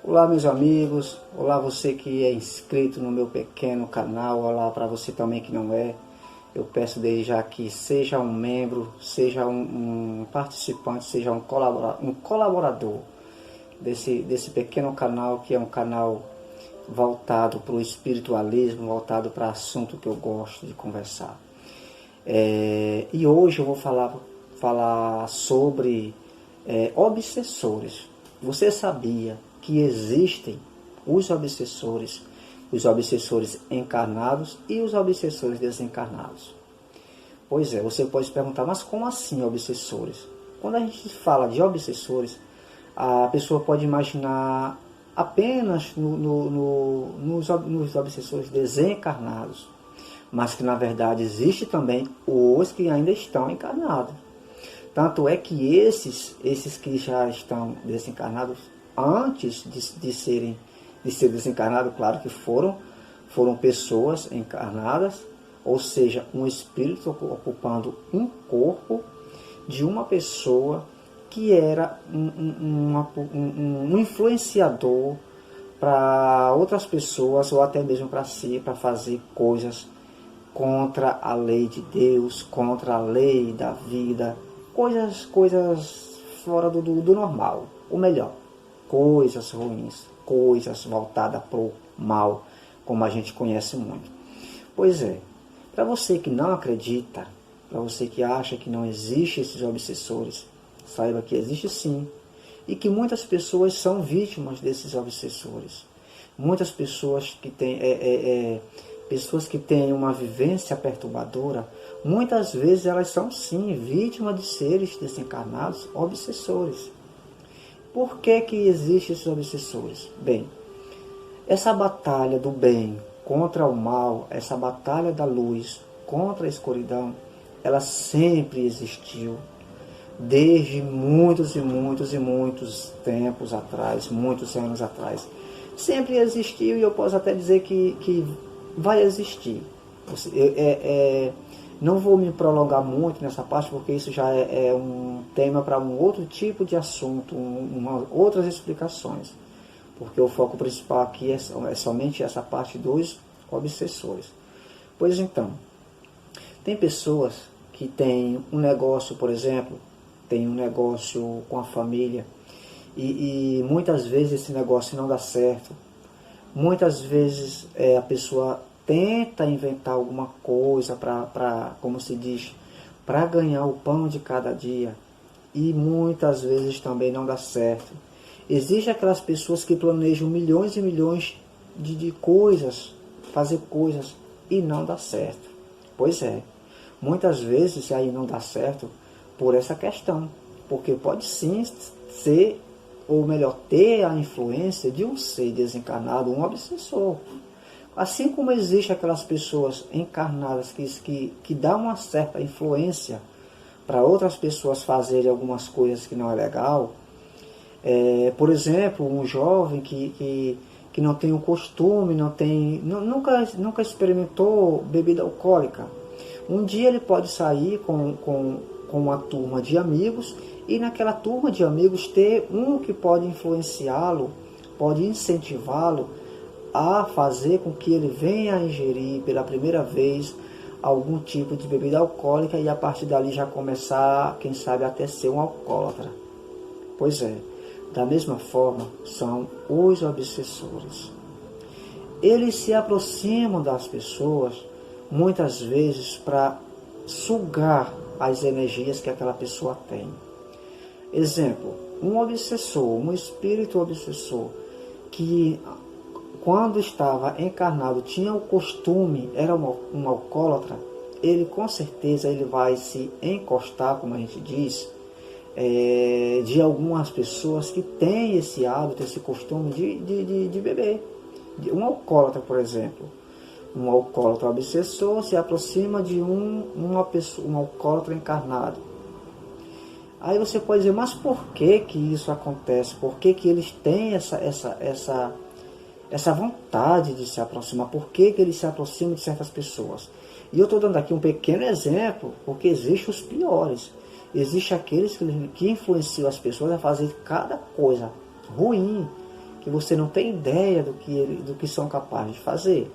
Olá meus amigos, olá você que é inscrito no meu pequeno canal, olá para você também que não é. Eu peço desde já que seja um membro, seja um participante, seja um colaborador desse pequeno canal, que é um canal voltado para o espiritualismo, voltado para assunto que eu gosto de conversar. E hoje eu vou falar sobre obsessores. Você sabia que existem os obsessores encarnados e os obsessores desencarnados? Pois é, você pode se perguntar, mas como assim obsessores? Quando a gente fala de obsessores, a pessoa pode imaginar apenas nos obsessores desencarnados, mas que na verdade existe também os que ainda estão encarnados. Tanto é que esses que já estão desencarnados, antes de ser desencarnado, claro que foram pessoas encarnadas, ou seja, um espírito ocupando um corpo de uma pessoa que era um influenciador para outras pessoas, ou até mesmo para si, para fazer coisas contra a lei de Deus, contra a lei da vida, coisas fora do normal, ou melhor, coisas ruins, coisas voltadas para o mal, como a gente conhece muito. Pois é, para você que não acredita, para você que acha que não existem esses obsessores, saiba que existe sim, e que muitas pessoas são vítimas desses obsessores. Muitas pessoas que têm uma vivência perturbadora, muitas vezes elas são sim vítimas de seres desencarnados obsessores. Por que existem esses obsessores? Bem, essa batalha do bem contra o mal, essa batalha da luz contra a escuridão, ela sempre existiu, desde muitos tempos atrás, muitos anos atrás. Sempre existiu, e eu posso até dizer que vai existir. Não vou me prolongar muito nessa parte, porque isso já é um tema para um outro tipo de assunto, outras explicações. Porque o foco principal aqui é somente essa parte dos obsessores. Pois então, tem pessoas que têm um negócio, por exemplo, tem um negócio com a família, e muitas vezes esse negócio não dá certo. Muitas vezes a pessoa tenta inventar alguma coisa para, como se diz, para ganhar o pão de cada dia, e muitas vezes também não dá certo. Existem aquelas pessoas que planejam milhões e milhões de coisas, fazer coisas, e não dá certo. Pois é, muitas vezes aí não dá certo por essa questão, porque pode sim ser, ou melhor, ter a influência de um ser desencarnado, um obsessor. Assim como existe aquelas pessoas encarnadas que dão uma certa influência para outras pessoas fazerem algumas coisas que não é legal. Por exemplo, um jovem que não tem o costume, nunca experimentou bebida alcoólica. Um dia ele pode sair com uma turma de amigos, e naquela turma de amigos ter um que pode influenciá-lo, pode incentivá-lo a fazer com que ele venha a ingerir pela primeira vez algum tipo de bebida alcoólica, e a partir dali já começar, quem sabe, até ser um alcoólatra. Pois é, da mesma forma são os obsessores. Eles se aproximam das pessoas muitas vezes para sugar as energias que aquela pessoa tem. Exemplo, um obsessor, um espírito obsessor, que quando estava encarnado tinha o costume, era um alcoólatra, ele com certeza ele vai se encostar, como a gente diz, de algumas pessoas que têm esse hábito, esse costume de beber. Um alcoólatra, por exemplo, um alcoólatra obsessor se aproxima de um alcoólatra encarnado. Aí você pode dizer, mas por que isso acontece? Por que eles têm essa vontade de se aproximar? Por que eles se aproximam de certas pessoas? E eu estou dando aqui um pequeno exemplo, porque existem os piores. Existem aqueles que influenciam as pessoas a fazer cada coisa ruim, que você não tem ideia do que são capazes de fazer.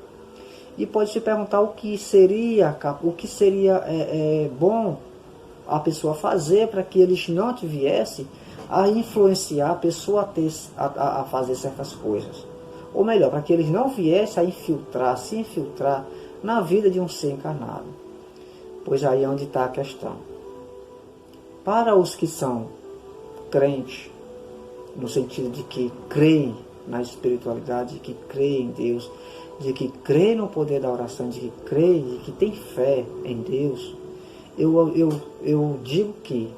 E pode se perguntar o que seria bom a pessoa fazer para que eles não te viessem a influenciar a pessoa a fazer certas coisas. Ou melhor, para que eles não viessem a se infiltrar na vida de um ser encarnado. Pois aí é onde está a questão. Para os que são crentes, no sentido de que creem na espiritualidade, de que creem em Deus, de que creem no poder da oração, de que creem, de que tem fé em Deus, eu digo que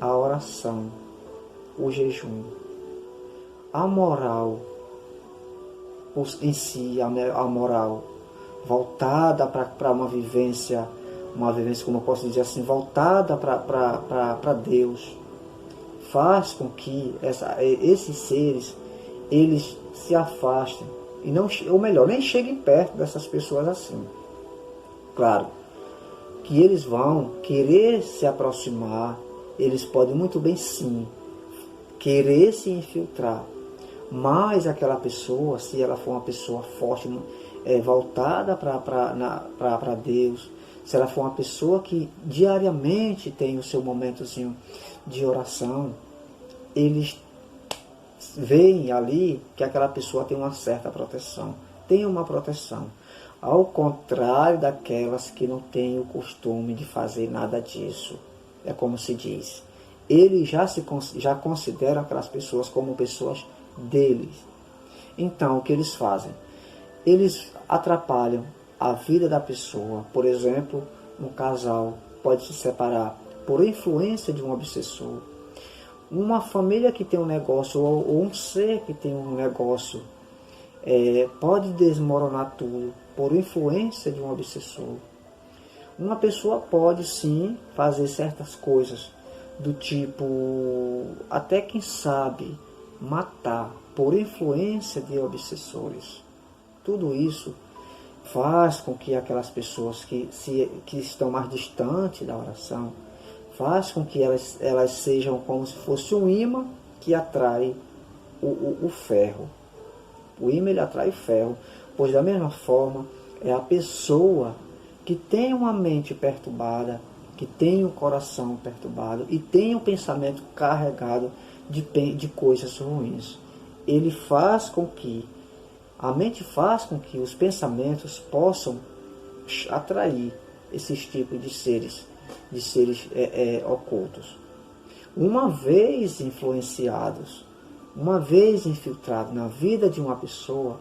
a oração, o jejum, a moral em si, a moral voltada para uma vivência, como eu posso dizer assim, voltada para Deus, faz com que esses seres, eles se afastem, e não, ou melhor, nem cheguem perto dessas pessoas assim. Claro, que eles vão querer se aproximar, eles podem muito bem sim, querer se infiltrar, mas aquela pessoa, se ela for uma pessoa forte, voltada para Deus, se ela for uma pessoa que diariamente tem o seu momentozinho de oração, eles veem ali que aquela pessoa tem uma certa proteção, tem uma proteção, ao contrário daquelas que não têm o costume de fazer nada disso. É como se diz, eles já consideram aquelas pessoas como pessoas deles. Então, o que eles fazem? Eles atrapalham a vida da pessoa. Por exemplo, um casal pode se separar por influência de um obsessor. Uma família que tem um negócio, ou um ser que tem um negócio, pode desmoronar tudo por influência de um obsessor. Uma pessoa pode sim fazer certas coisas, do tipo, até quem sabe, matar por influência de obsessores. Tudo isso faz com que aquelas pessoas que estão mais distantes da oração, faz com que elas sejam como se fosse um imã que atrai o ferro. O imã, ele atrai o ferro, pois da mesma forma é a pessoa que tem uma mente perturbada, que tem um coração perturbado e tem um pensamento carregado de coisas ruins. A mente faz com que os pensamentos possam atrair esses tipos de seres ocultos. Uma vez influenciados, uma vez infiltrados na vida de uma pessoa,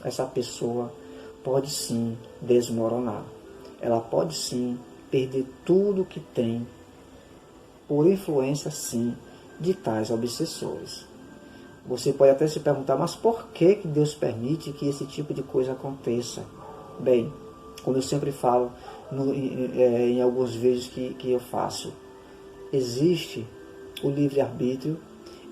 essa pessoa pode sim desmoronar. Ela pode sim perder tudo que tem, por influência sim de tais obsessores. Você pode até se perguntar, mas por que Deus permite que esse tipo de coisa aconteça? Bem, como eu sempre falo em alguns vídeos que eu faço, existe o livre-arbítrio,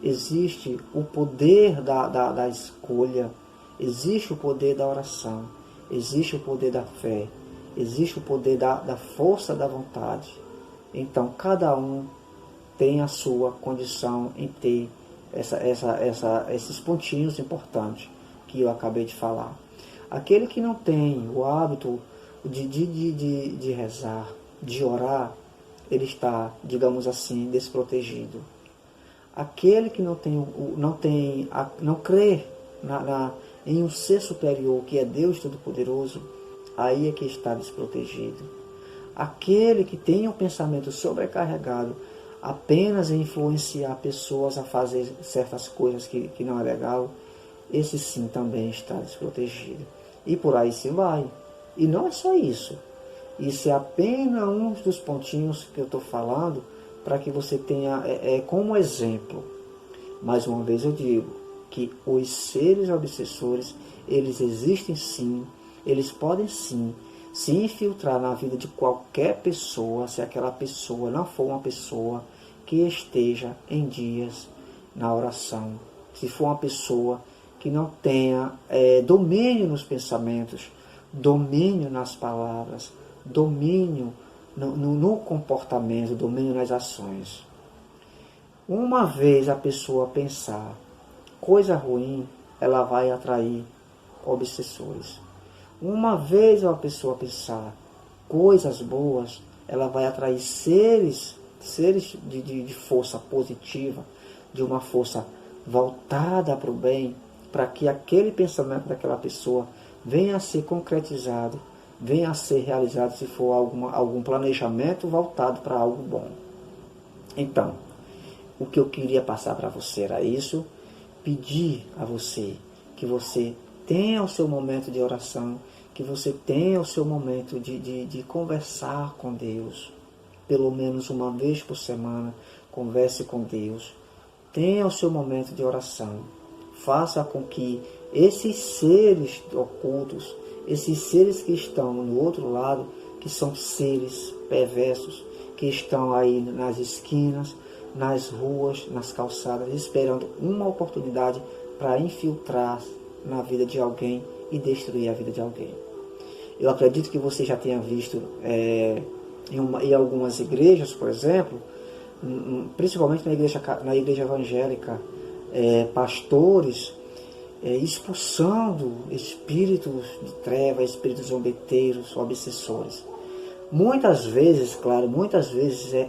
existe o poder da escolha, existe o poder da oração, existe o poder da fé, existe o poder da força da vontade. Então, cada um tem a sua condição em ter esses pontinhos importantes que eu acabei de falar. Aquele que não tem o hábito de rezar, de orar, ele está, digamos assim, desprotegido. Aquele que não crê em um ser superior, que é Deus Todo-Poderoso, aí é que está desprotegido. Aquele que tem um pensamento sobrecarregado apenas em influenciar pessoas a fazer certas coisas que não é legal, esse sim também está desprotegido. E por aí se vai. E não é só isso. Isso é apenas um dos pontinhos que eu estou falando para que você tenha como exemplo. Mais uma vez eu digo que os seres obsessores, eles existem sim, eles podem sim se infiltrar na vida de qualquer pessoa, se aquela pessoa não for uma pessoa que esteja em dias na oração, se for uma pessoa que não tenha domínio nos pensamentos, domínio nas palavras, domínio no comportamento, domínio nas ações. Uma vez a pessoa pensar coisa ruim, ela vai atrair obsessores. Uma vez uma pessoa pensar coisas boas, ela vai atrair seres de força positiva, de uma força voltada para o bem, para que aquele pensamento daquela pessoa venha a ser concretizado, venha a ser realizado se for algum planejamento voltado para algo bom. Então, o que eu queria passar para você era isso, pedir a você que você tenha o seu momento de oração, que você tenha o seu momento de conversar com Deus, pelo menos uma vez por semana, converse com Deus, tenha o seu momento de oração, faça com que esses seres ocultos, esses seres que estão no outro lado, que são seres perversos, que estão aí nas esquinas, nas ruas, nas calçadas, esperando uma oportunidade para infiltrar na vida de alguém e destruir a vida de alguém. Eu acredito que você já tenha visto em algumas igrejas, por exemplo, principalmente na igreja evangélica, pastores expulsando espíritos de trevas, espíritos zombeteiros, obsessores. Muitas vezes, claro,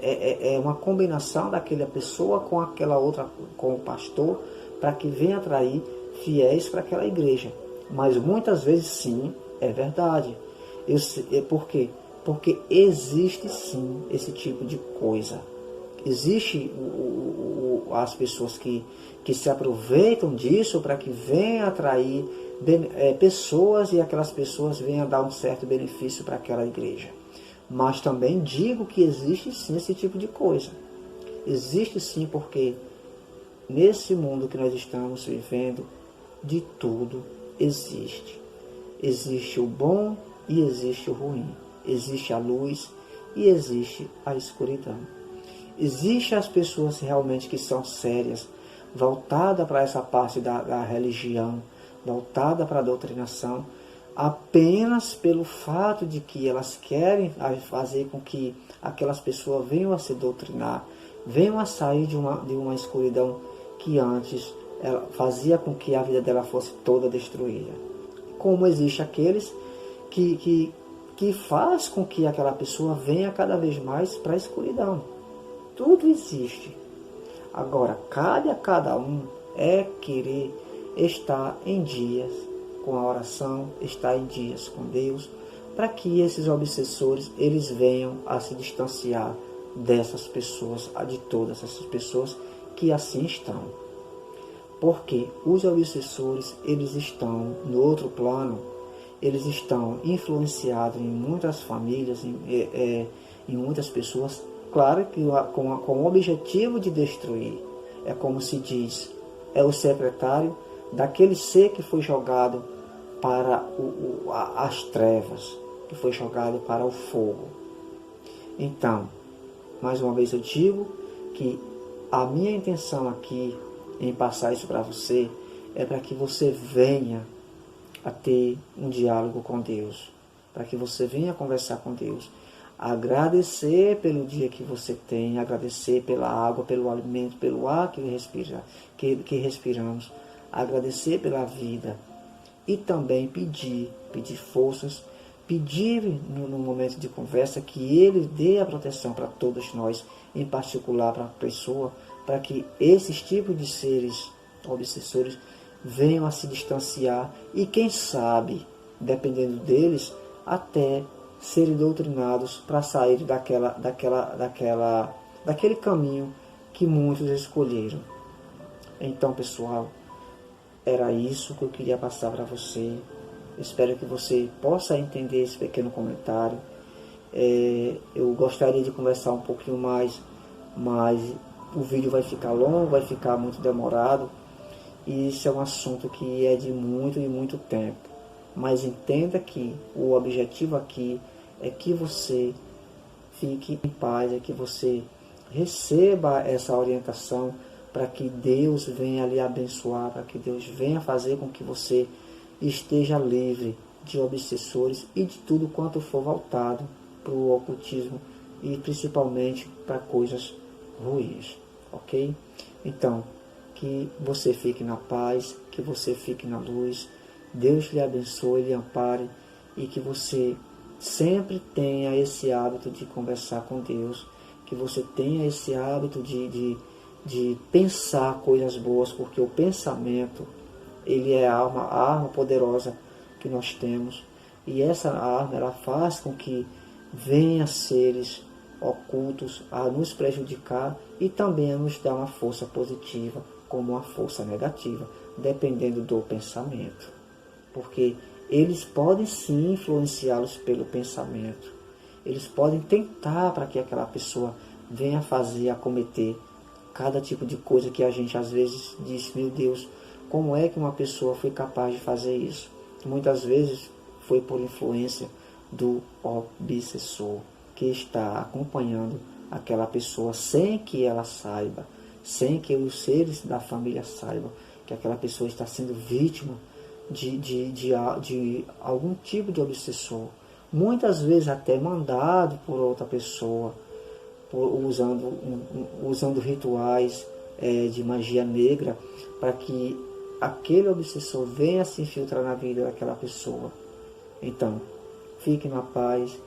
é uma combinação daquela pessoa com aquela outra, com o pastor, para que venha atrair fiéis para aquela igreja. Mas muitas vezes sim, é verdade. Por quê? Porque existe sim esse tipo de coisa. Existe as pessoas que se aproveitam disso para que venham atrair pessoas e aquelas pessoas venham dar um certo benefício para aquela igreja. Mas também digo que existe sim esse tipo de coisa. Existe sim, porque nesse mundo que nós estamos vivendo, de tudo existe. Existe o bom e existe o ruim. Existe a luz e existe a escuridão. Existem as pessoas realmente que são sérias, voltadas para essa parte da religião, voltada para a doutrinação, apenas pelo fato de que elas querem fazer com que aquelas pessoas venham a se doutrinar, venham a sair de uma escuridão que antes ela fazia com que a vida dela fosse toda destruída. Como existe aqueles que faz com que aquela pessoa venha cada vez mais para a escuridão. Tudo existe. Agora, cabe a cada um querer estar em dias com a oração, estar em dias com Deus, para que esses obsessores eles venham a se distanciar dessas pessoas, de todas essas pessoas que assim estão. Porque os obsessores eles estão no outro plano, eles estão influenciados em muitas famílias, em muitas pessoas, claro que com o objetivo de destruir. É como se diz, é o secretário daquele ser que foi jogado para as trevas, que foi jogado para o fogo. Então, mais uma vez eu digo que a minha intenção aqui em passar isso para você é para que você venha a ter um diálogo com Deus, para que você venha conversar com Deus, agradecer pelo dia que você tem, agradecer pela água, pelo alimento, pelo ar que respiramos, agradecer pela vida e também pedir forças, pedir no momento de conversa que Ele dê a proteção para todos nós, em particular para a pessoa, para que esses tipos de seres obsessores venham a se distanciar e quem sabe, dependendo deles, até serem doutrinados para sair daquele caminho que muitos escolheram. Então, pessoal, era isso que eu queria passar para você. Espero que você possa entender esse pequeno comentário. Eu gostaria de conversar um pouquinho mais, mas o vídeo vai ficar longo, vai ficar muito demorado. E isso é um assunto que é de muito e muito tempo. Mas entenda que o objetivo aqui é que você fique em paz, é que você receba essa orientação para que Deus venha lhe abençoar, para que Deus venha fazer com que você esteja livre de obsessores e de tudo quanto for voltado para o ocultismo e principalmente para coisas ruins, ok? Então, que que você fique na paz, que você fique na luz. Deus lhe abençoe, lhe ampare e que você sempre tenha esse hábito de conversar com Deus, que você tenha esse hábito de pensar coisas boas, porque o pensamento, ele é a arma poderosa que nós temos, e essa arma, ela faz com que venha seres ocultos a nos prejudicar e também a nos dar uma força positiva, como uma força negativa, dependendo do pensamento. Porque eles podem sim influenciá-los pelo pensamento. Eles podem tentar para que aquela pessoa venha fazer, a cometer cada tipo de coisa que a gente às vezes diz, meu Deus, como é que uma pessoa foi capaz de fazer isso? Muitas vezes foi por influência do obsessor, que está acompanhando aquela pessoa sem que ela saiba, sem que os seres da família saibam que aquela pessoa está sendo vítima de algum tipo de obsessor. Muitas vezes até mandado por outra pessoa, usando rituais de magia negra, para que aquele obsessor venha se infiltrar na vida daquela pessoa. Então, fique na paz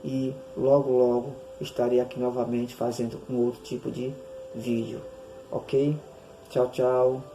e logo logo estarei aqui novamente fazendo um outro tipo de vídeo. Ok? Tchau, tchau.